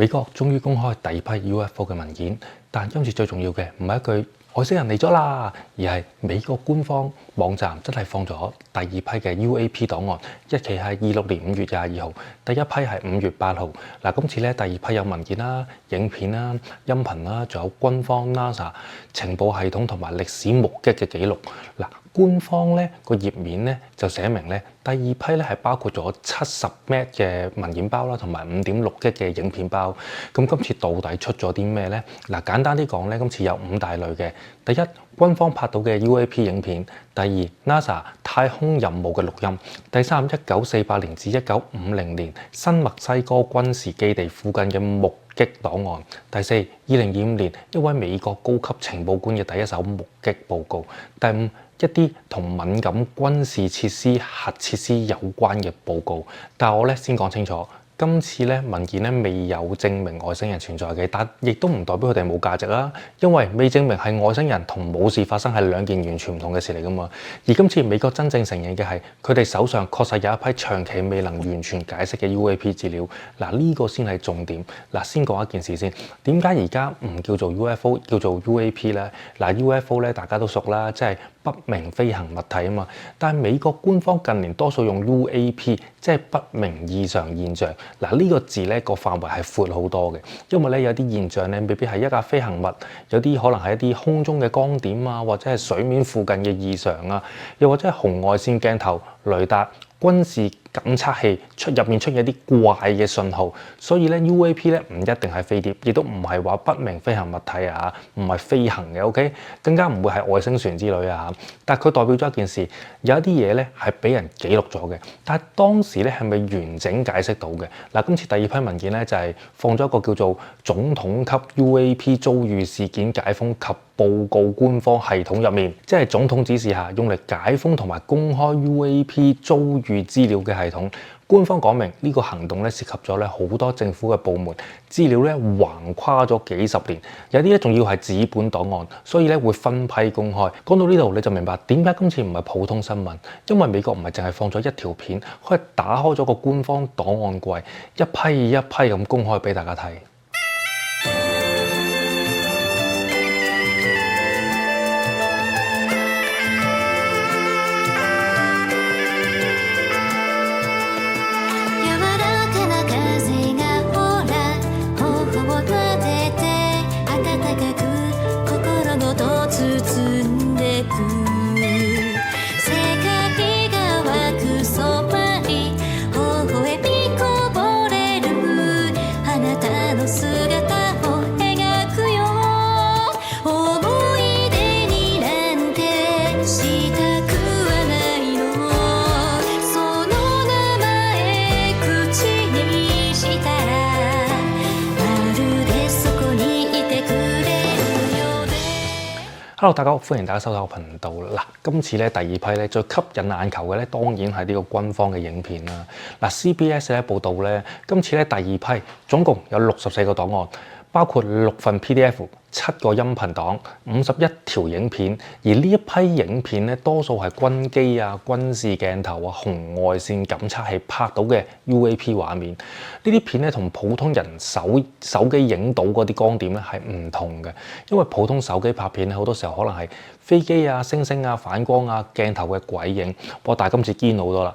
美國終於公開第二批 UFO 嘅文件，但今次最重要嘅唔係一句外星人嚟咗啦，而係美國官方網站真係放咗第二批嘅 UAP 檔案，日期係26年5月22號，第一批係5月8號。嗱，今次咧第二批有文件啦、影片啦、音頻啦，仲有軍方 NASA 情報系統同埋歷史目擊嘅記錄。嗱，官方咧個頁面咧就寫明咧第二批咧係包括咗70 M 嘅文件包啦，同埋5.6 G 嘅影片包。咁今次到底出咗啲咩咧？嗱，簡單啲講咧，今次有5大類嘅。第一，軍方拍到嘅 UAP 影片；第二， NASA 太空任務嘅錄音；第三，1948年至1950年新墨西哥軍事基地附近嘅目擊檔案；第四，2025年一位美國高級情報官嘅第一手目擊報告；第五，一啲同敏感軍事設施、核設施有關嘅報告。但我咧先講清楚。今次咧文件咧未有證明外星人存在嘅，但亦都唔代表佢哋冇價值啦。因為未證明係外星人同冇事發生係兩件完全唔同嘅事嚟㗎嘛。而今次美國真正承認嘅係佢哋手上確實有一批長期未能完全解釋嘅 UAP 資料。嗱，呢個先係重點。嗱，先講一件事先，點解而家唔叫做 UFO 叫做 UAP 咧？嗱，UFO 咧大家都熟啦，即係不明飛行物體啊嘛。但係美國官方近年多數用 UAP， 即係不明異常現象。嗱，呢個字咧個範圍係闊好多嘅，因為咧有啲現象咧未必係一架飛行物，有啲可能係一啲空中嘅光點啊，或者係水面附近嘅異常啊，又或者係紅外線鏡頭、雷達、軍事感測器入面出現一啲怪嘅信號，所以咧 UAP 咧唔一定係飛碟，亦都唔係話不明飛行物體啊，唔係飛行嘅 ，OK， 更加唔會係外星船之類啊。但係佢代表咗一件事，有一啲嘢咧係俾人記錄咗嘅，但係當時咧係咪完整解釋到嘅？嗱，今次第二批文件咧就係放咗一個叫做總統級 UAP 遭遇事件解封及報告官方系統入面，即係總統指示下用嚟解封同埋公開 UAP 遭遇資料嘅系統。官方講明呢個行動咧涉及咗咧好多政府嘅部門，資料咧橫跨咗幾十年，有啲咧仲要係紙本檔案，所以咧會分批公開。講到呢度你就明白點解今次唔係普通新聞，因為美國唔係淨係放咗一條片，佢係打開咗個官方檔案櫃，一批一批咁公開俾大家睇。Hello， 大家好，歡迎大家收睇我頻道。嗱，今次咧第二批咧最吸引眼球嘅咧，當然係呢個軍方嘅影片啦。嗱，CBS 咧報道咧，今次咧第二批總共有64個檔案，包括6份 PDF、7個音頻檔、51條影片。而呢一批影片咧，多數係軍機啊、軍事鏡頭啊、紅外線感測器拍到嘅 UAP 畫面。呢啲片咧同普通人手機影到嗰啲光點咧係唔同嘅，因為普通手機拍片咧好多時候可能係飛機啊、星星啊、反光啊、鏡頭嘅鬼影。不過但係今次堅好多啦。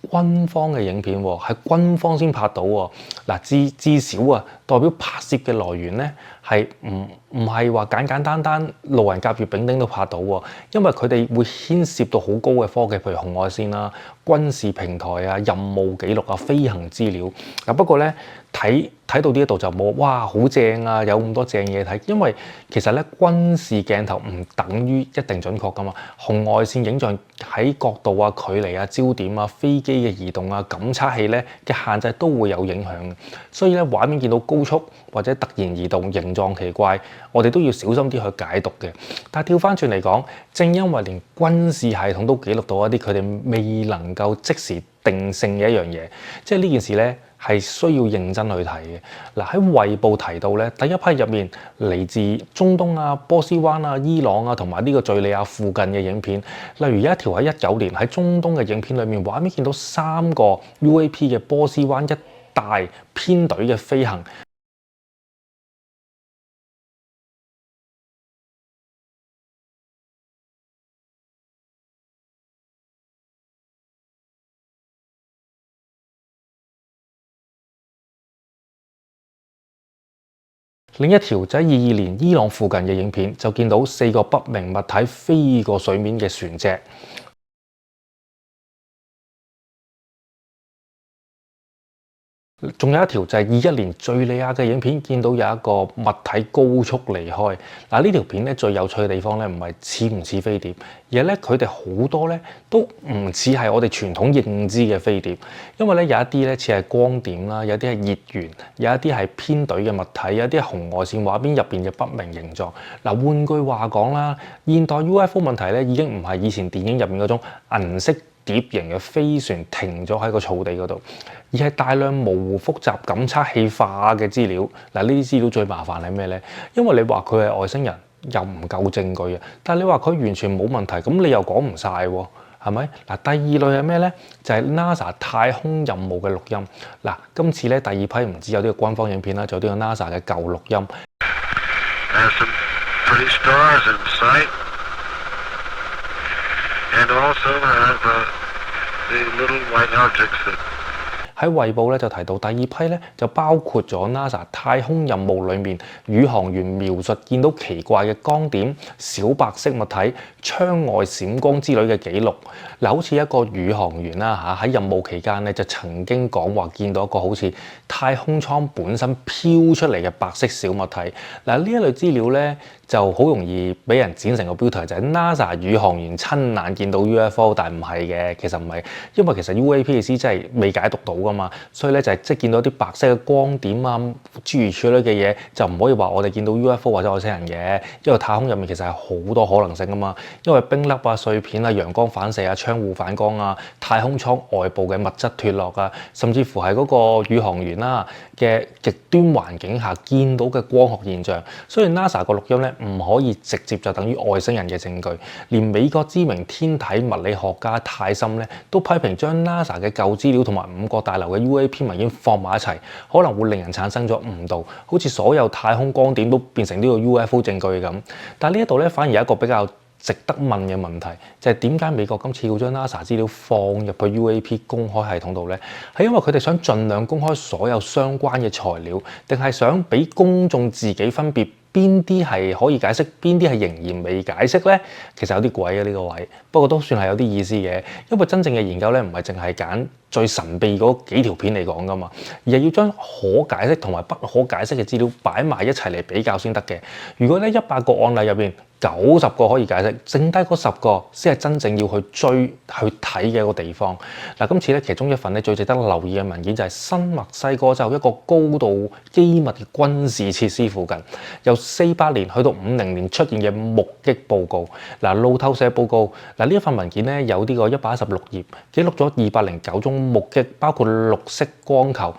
軍方嘅影片喎，係軍方先拍到喎。嗱，至少啊，代表拍攝嘅來源咧係唔係話簡單路人甲、乙、丙、丁都拍到喎，因為佢哋會牽涉到好高嘅科技，譬如紅外線啦、軍事平台啊、任務記錄啊、飛行資料。嗱，不過咧睇到呢一度就冇哇好正啊，有咁多正嘢睇，因為其實咧軍事鏡頭唔等於一定準確噶嘛，紅外線影像喺角度啊、距離啊、焦點啊、飛機嘅移動啊、感測器咧嘅限制都會有影響嘅，所以咧畫面見到高速或者突然移動、形狀奇怪，我哋都要小心啲去解讀嘅。但係調翻轉嚟講，正因為連軍事系統都記錄到一啲佢哋未能夠即時定性嘅一樣嘢，即係呢件事咧係需要認真去睇嘅。嗱，喺衛報提到咧，第一批入面嚟自中東啊、波斯灣啊、伊朗啊同埋呢個敍利亞附近嘅影片，例如有一條喺19年喺中東嘅影片裏面，畫面見到3個 UAP 嘅波斯灣一帶編隊嘅飛行。另一條就喺22年伊朗附近嘅影片，就見到4個不明物體飛過水面嘅船隻。仲有一條就係21年敍利亞嘅影片，見到有一個物體高速離開。嗱，呢條片咧最有趣嘅地方咧，唔係似唔似飛碟，而係咧佢哋好多咧都唔似係我哋傳統認知嘅飛碟，因為咧有一啲咧似係光點啦，有啲係熱源，有一啲係偏隊嘅物體，有一啲係紅外線畫邊入邊嘅不明形狀。嗱，換句話講啦，現代 UFO 問題咧已經唔係以前電影入面嗰種銀色碟形嘅飛船停咗喺個草地嗰度，而係大量模糊複雜感測器化嘅資料。嗱，呢啲資料最麻煩係咩咧？因為你話佢係外星人又唔夠證據啊，但係你話佢完全冇問題，咁你又講唔晒喎，係咪？嗱，第二類係咩咧？就係 NASA 太空任務嘅錄音。嗱，今次咧第二批唔止有呢個軍方影片啦，仲有呢個 NASA 嘅舊錄音。喺衛報咧就提到第二批咧就包括咗 NASA 太空任務裏面宇航員描述見到奇怪嘅光點、小白色物體、窗外閃光之類嘅記錄。嗱，好似一個宇航員啦嚇，喺任務期間咧就曾經講話見到一個好似太空艙本身飄出嚟嘅白色小物體。嗱，呢一類資料咧就好容易俾人剪成個標題，就係 NASA 宇航員親眼見到 UFO， 但係唔係嘅，其實唔係，因為其實 UAP 嘅意思真係未解讀到㗎嘛，所以咧就係即係見到啲白色嘅光點啊，諸如此類嘅嘢，就唔可以話我哋見到 UFO 或者外星人嘅，因為太空入面其實係好多可能性㗎嘛，因為冰粒啊、碎片啊、陽光反射啊、窗戶反光啊、太空艙外部嘅物質脫落啊，甚至乎係嗰個宇航員啦嘅極端環境下見到嘅光學現象，所以 NASA 個錄音咧唔可以直接就等於外星人嘅證據。連美國知名天體物理學家泰森咧都批評將 NASA 嘅舊資料同埋5個大樓嘅 UAP 文件放埋一齊，可能會令人產生咗誤導，好似所有太空光點都變成呢個 UFO 證據咁。但係呢一度咧反而有一個比較值得問嘅問題，就係點解美國今次要將 NASA 資料放入去 UAP 公開系統度呢？係因為佢哋想盡量公開所有相關嘅材料，定係想俾公眾自己分別邊啲係可以解釋，邊啲係仍然未解釋呢？其實有啲鬼嘅呢個位，不過都算係有啲意思嘅，因為真正嘅研究咧唔係淨係揀最神秘嗰幾條片嚟講㗎嘛，而係要將可解釋同埋不可解釋嘅資料擺埋一齊嚟比較先得嘅。如果咧100個案例入邊90個可以解釋，剩低嗰10個先係真正要去追去睇嘅一個地方。嗱，今次咧其中一份咧最值得留意嘅文件就係新墨西哥州一個高度機密嘅軍事設施附近，由48年去到50年出現嘅目擊報告。嗱，路透社報告，嗱呢一份文件咧有呢個116頁，記錄咗209宗目擊，包括綠色光球、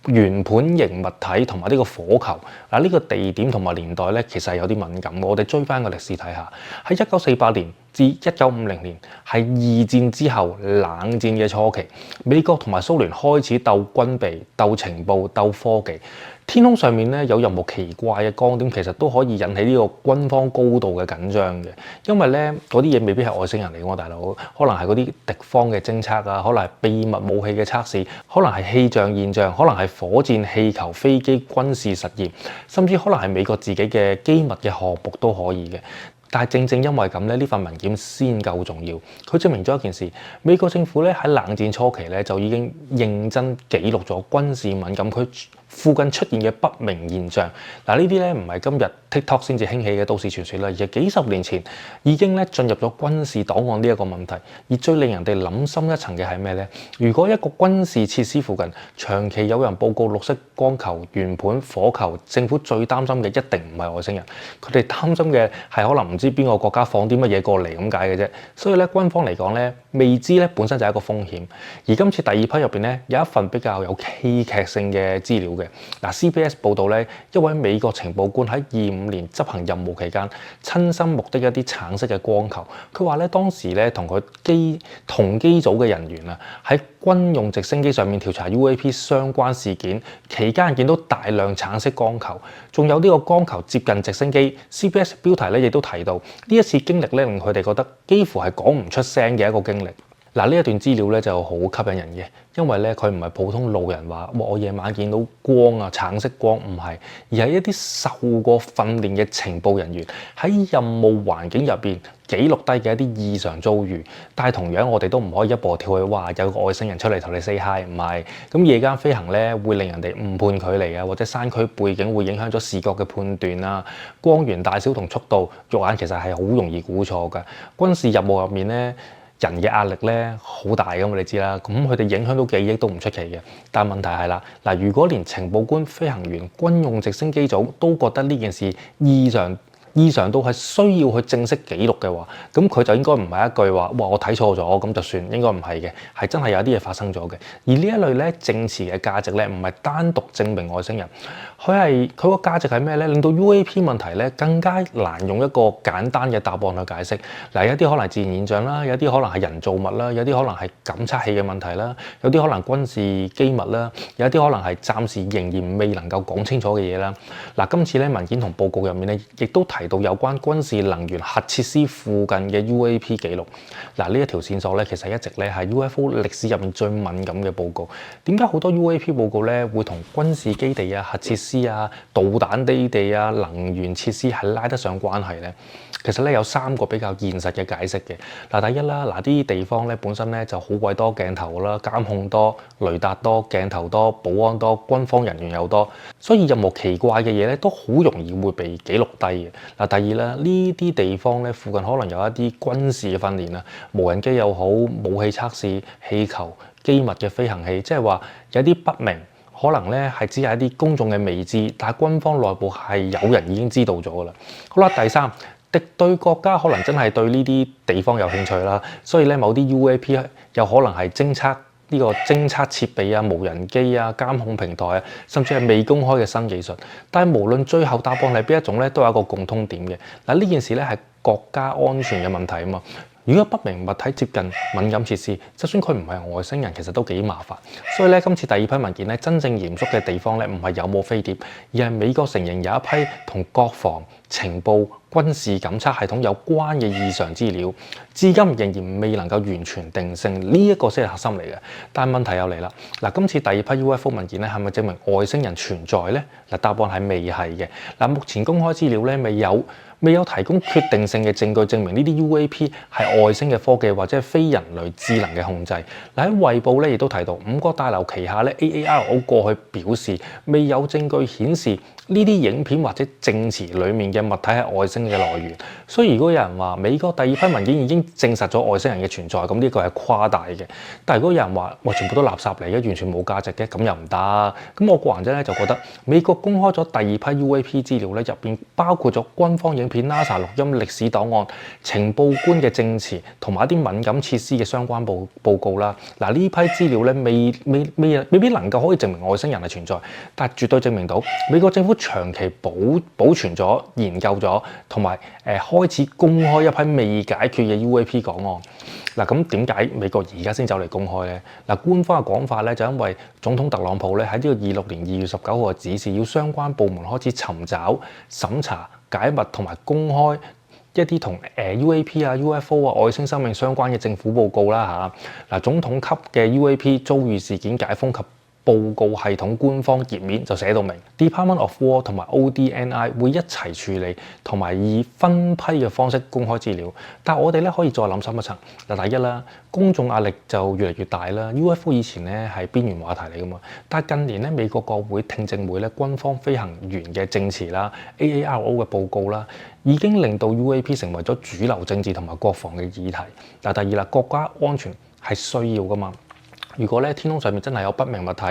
圓盤型物體同埋呢個火球。嗱，呢個地點同埋年代咧其實係有啲敏感嘅，我哋追翻個歷史睇下，喺1948年至1950年係2戰之後冷戰嘅初期，美國同埋蘇聯開始鬥軍備、鬥情報、鬥科技。天空上面咧有任何奇怪嘅光點，其實都可以引起呢個軍方高度嘅緊張嘅，因為咧嗰啲嘢未必係外星人嚟嘅，大佬，可能係嗰啲敵方嘅偵測啊，可能係秘密武器嘅測試，可能係氣象現象，可能係火箭、氣球、飛機、軍事實驗，甚至可能係美國自己嘅機密嘅項目都可以嘅。但係正因為咁咧，呢份文件先夠重要。佢證明咗一件事，美國政府咧喺冷戰初期咧就已經認真記錄咗軍事敏感區附近出現嘅不明現象。嗱，呢啲咧唔係今日 TikTok 先至興起嘅都市傳說啦，而係幾十年前已經咧進入咗軍事檔案呢一個問題。而最令人哋諗深一層嘅係咩咧？如果一個軍事設施附近長期有人報告綠色光球、圓盤、火球，政府最擔心嘅一定唔係外星人，佢哋擔心嘅係可能唔知邊個國家放啲乜嘢過嚟咁解嘅啫。所以咧，軍方嚟講咧，未知咧本身就係一個風險。而今次第二批入邊咧有一份比較有戲劇性嘅資料嘅。嗱，CBS 報道咧，一位美國情報官喺25年執行任務期間，親身目擊一啲橙色嘅光球。佢話咧，當時咧同同機組嘅人員啊，喺軍用直升機上面調查 UAP 相關事件期間，見到大量橙色光球，仲有呢個光球接近直升機。CBS 標題咧亦都提到，呢一次經歷咧令佢哋覺得幾乎係講唔出聲嘅一個經歷。嗱，呢一段資料咧就好吸引人嘅，因為咧佢唔係普通路人話，我夜晚見到光啊，橙色光，唔係，而係一啲受過訓練嘅情報人員喺任務環境入邊記錄低嘅一啲異常遭遇。但係同樣我哋都唔可以一步跳去話有個外星人出嚟同你 say hi， 唔係。咁夜間飛行咧會令人哋誤判距離啊，或者山區背景會影響咗視覺嘅判斷啊，光源大小同速度，肉眼其實係好容易估錯㗎。軍事任務入面咧，人嘅壓力咧好大㗎嘛，你知啦。咁佢哋影響到記憶都唔出奇嘅。但問題係啦，嗱，如果連情報官、飛行員、軍用直升機組都覺得呢件事異常到係需要去正式記錄嘅話，咁佢就應該唔係一句話，哇！我睇錯咗咁就算，應該唔係嘅，係真係有啲嘢發生咗嘅。而呢一類咧證詞嘅價值咧，唔係單獨證明外星人，佢個價值係咩咧？令到 UAP 問題咧更加難用一個簡單嘅答案去解釋。嗱，有啲可能係自然現象啦，有啲可能係人造物啦，有啲可能係感測器嘅問題啦，有啲可能軍事機密啦，有啲可能係暫時仍然未能夠講清楚嘅嘢啦。嗱，今次咧文件同報告入面咧，亦都提到有關軍事能源核設施附近嘅 UAP 記錄。嗱，呢一條線索咧，其實一直咧係 UFO 歷史入面最敏感嘅報告。點解好多 UAP 報告咧會同軍事基地啊、核設施啊、導彈基地啊、能源設施係拉得上關係咧？其實咧有3個比較現實嘅解釋嘅。嗱，第一啦，嗱啲地方咧本身咧就好鬼多鏡頭啦，監控多、雷達多、鏡頭多、保安多、軍方人員又多，所以任何奇怪嘅嘢咧都好容易會被記錄低嘅。嗱，第二啦，呢啲地方咧附近可能有一啲軍事嘅訓練啊，無人機又好，武器測試、氣球、機密嘅飛行器，即係話有啲不明。可能咧係只係一啲公眾嘅未知，但係軍方內部係有人已經知道咗㗎啦。好啦，第三，敵對國家可能真係對呢啲地方有興趣啦，所以咧某啲 UAP 有可能係偵測設備啊、無人機啊、監控平台啊，甚至係未公開嘅新技術。但係無論最後答案係邊一種咧，都有一個共通點嘅。嗱，呢件事咧係國家安全嘅問題啊嘛。如果不明物體接近敏感設施，就算佢唔係外星人，其實都幾麻煩。所以咧，今次第二批文件咧，真正嚴肅嘅地方咧，唔係有冇飛碟，而係美國承認有一批同國防、情報、軍事檢測系統有關嘅異常資料，至今仍然未能夠完全定性，呢一個先係核心嚟嘅。但係問題又嚟啦，嗱，今次第二批 UFO 文件咧，係咪證明外星人存在咧？嗱，答案係未係嘅。嗱，目前公開資料咧未有提供決定性嘅證據證明呢啲 UAP 係外星嘅科技或者係非人類智能嘅控制。嗱，喺衛報咧亦都提到5角大樓旗下咧 AARO 過去表示未有證據顯示呢啲影片或者證詞裡面嘅物體係外星嘅來源。所以如果有人話美國第二批文件已經證實咗外星人嘅存在，咁呢個係誇大嘅。但係如果有人話全部都垃圾嚟嘅，完全冇價值嘅，咁又唔得。咁我個人咧就覺得美國公開咗第二批 UAP 資料咧，入邊包括咗軍方影片、NASA 錄音、歷史檔案、情報官嘅證詞同埋一啲敏感設施嘅相關報告啦。嗱，呢批資料咧未必能夠可以證明外星人係存在，但係絕對證明到美國政府長期保存咗、研究咗同埋開始公開一批未解決嘅 UAP 檔案。嗱，咁點解美國而家先走嚟公開咧？嗱，官方嘅講法咧就因為總統特朗普咧喺呢個26年2月19號嘅指示，要相關部門開始尋找、審查、解密同埋公開一啲同UAP 啊、UFO 啊、外星生命相關嘅政府報告啦嚇。嗱，總統級嘅 UAP 遭遇事件解封及報告系統官方頁面就寫到明 ，Department of War 同埋 ODNI 會一齊處理，同埋以分批嘅方式公開資料。但係我哋咧可以再諗深一層。嗱，第一啦，公眾壓力就越嚟越大啦。UFO 以前咧係邊緣話題嚟噶嘛，但係近年咧美國國會聽證會咧軍方飛行員嘅證詞啦、AARO 嘅報告啦，已經令到 UAP 成為咗主流政治同埋國防嘅議題。嗱，第二啦，國家安全係需要噶嘛。如果咧天空上面真係有不明物體，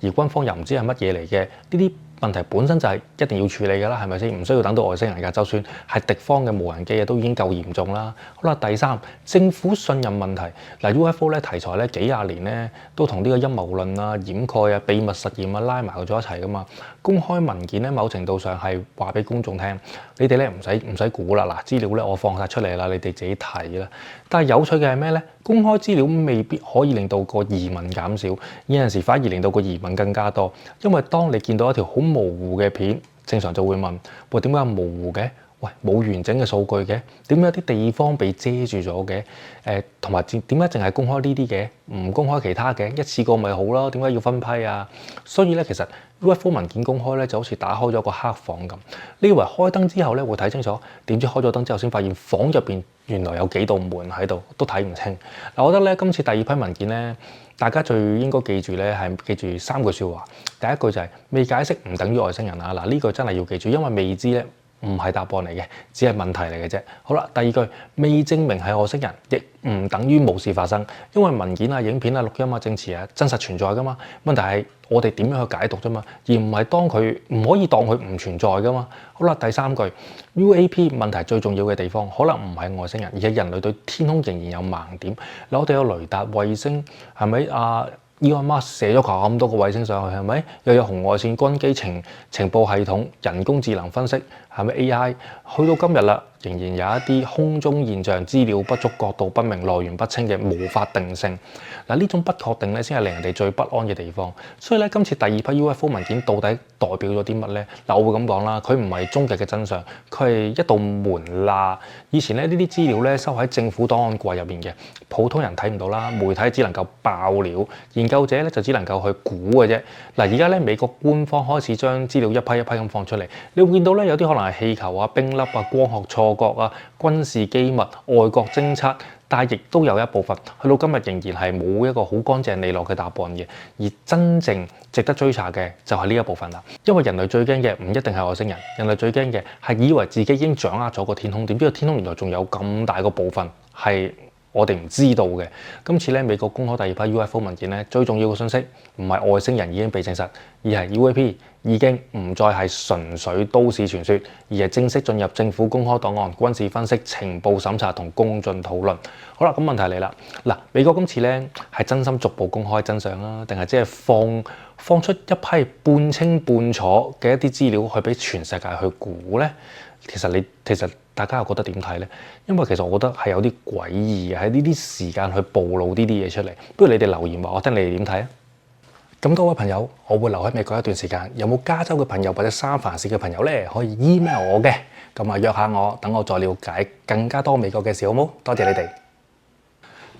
而軍方又唔知係乜嘢嚟嘅，呢啲問題本身就係一定要處理㗎啦，係咪先？唔需要等到外星人㗎，就算係敵方嘅無人機都已經夠嚴重啦。好啦，第三，政府信任問題。嗱，UFO 咧題材咧幾廿年咧都同呢個陰謀論啊、掩蓋啊、秘密實驗啊拉埋咗一齊㗎嘛。公開文件咧某程度上係話俾公眾聽，你哋咧唔使估啦，嗱，資料咧我放晒出嚟啦，你哋自己睇啦。但係有趣嘅係咩咧？公開資料未必可以令到個疑問減少，有陣時反而令到個疑問更加多。因為當你見到一條好模糊嘅片，正常就會問：喂，點解咁模糊嘅？喂，冇完整嘅數據嘅，點解有啲地方被遮住咗嘅？同埋點解淨係公開呢啲嘅，唔公開其他嘅？一次過咪好咯？點解要分批啊？所以咧，其實 UFO 文件公開咧就好似打開咗個黑房咁。你以為開燈之後咧會睇清楚，點知開咗燈之後先發現房入邊原來有幾道門喺度，都睇唔清。嗱，我覺得咧今次第二批文件咧，大家最應該記住咧係記住3句説話。第一句就係未解釋唔等於外星人啊！嗱，呢句真係要記住，因為未知咧唔係答案嚟嘅，只係問題嚟嘅啫。好啦，第二句未證明係外星人，亦唔等於冇事發生，因為文件啊、影片啊、錄音啊、證詞啊真實存在噶嘛。問題係我哋點樣去解讀啫嘛，而唔係唔可以當佢唔存在噶嘛。好啦，第三句 UAP 問題最重要嘅地方，可能唔係外星人，而係人類對天空仍然有盲點。嗱，我哋有雷達、衛星，係咪啊？Elon Musk射咗咁多個衛星上去，係咪？又有紅外線、軍機情報系統、人工智能分析，係咪 AI？去到今日啦，仍然有一啲空中現象、資料不足、角度不明、來源不清嘅無法定性。嗱，呢種不確定咧，先係令人哋最不安嘅地方。所以咧，今次第二批 UFO 文件到底代表咗啲乜咧？嗱，我會咁講啦，佢唔係終極嘅真相，佢係一道門罅。以前咧，呢啲資料咧收喺政府檔案櫃入邊嘅，普通人睇唔到啦，媒體只能夠爆料，研究者咧就只能夠去估嘅啫。嗱，而家咧美國官方開始將資料一批一批咁放出嚟，你會見到咧有啲可能係氣球啊、冰粒啊、光學錯覺啊、軍事機密、外國偵測。但係亦都有一部分去到今日仍然係冇一個好乾淨利落嘅答案嘅，而真正值得追查嘅就係呢一部分啦。因為人類最驚嘅唔一定係外星人，人類最驚嘅係以為自己已經掌握咗個天空，點知個天空原來仲有咁大個部分係我哋唔知道嘅。今次咧美國公開第二批 UFO 文件咧，最重要嘅信息唔係外星人已經被證實，而係 UAP 已經唔再係純粹都市傳說，而係正式進入政府公開檔案、軍事分析、情報審查同公眾討論。好啦，咁問題嚟啦，嗱，美國今次咧係真心逐步公開真相啦，定係即係放出一批半清半楚嘅一啲資料去俾全世界去估咧？其實大家又覺得點睇咧？因為其實我覺得係有啲詭異嘅，喺呢啲時間去暴露呢啲嘢出嚟。不如你哋留言話我聽，你哋點睇啊？咁多位朋友，我會留喺美國一段時間，有冇加州嘅朋友或者三藩市嘅朋友咧，可以 email 我嘅，咁啊約下我，等我再了解更加多美國嘅事，好冇？多謝你哋。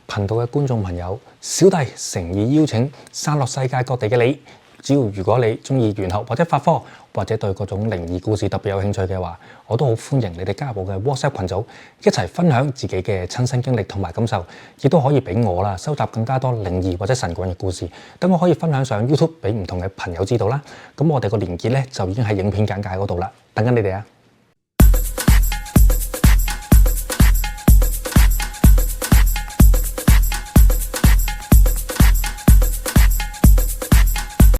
頻道嘅觀眾朋友，小弟誠意邀請散落世界各地嘅你，如果你中意玄學或者法科，或者對各種靈異故事特別有興趣嘅話，我都好歡迎你哋加入我嘅 WhatsApp 群組，一齊分享自己嘅親身經歷同埋感受，亦都可以俾我啦收集更加多靈異或者神棍嘅故事，等我可以分享上 YouTube 俾唔同嘅朋友知道啦。咁我哋個連結咧就已經喺影片簡介嗰度啦，等緊你哋啊！